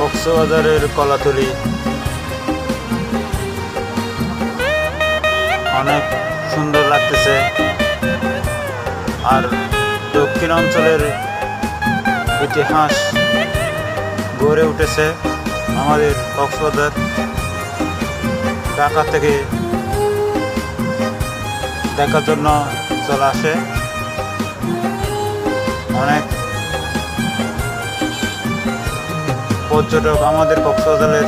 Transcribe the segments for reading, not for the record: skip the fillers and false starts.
কক্সবাজারের কলাতলি অনেক সুন্দর লাগতেছে। আর দক্ষিণ অঞ্চলের ইতিহাস গড়ে উঠেছে আমাদের কক্সবাজার। ঢাকা থেকে দেখার জন্য চলে আসে অনেক পর্যটক আমাদের কক্সবাজারের।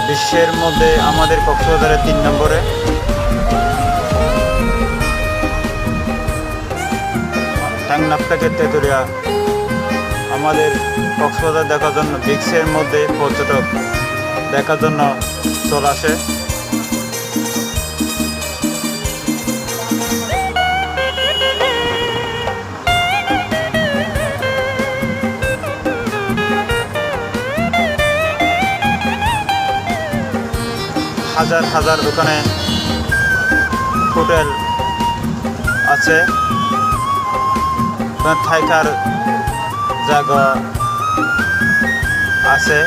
বিশ্বের মধ্যে আমাদের কক্সবাজারের 3 নম্বরে। টেকনাফ থেকে তেঁতুলিয়া আমাদের কক্সবাজার দেখার জন্য বিশ্বের মধ্যে পর্যটক দেখার জন্য চলে আসে। হাজার হাজার দোকানে হোটেল আছে, থাকার জায়গা আছে।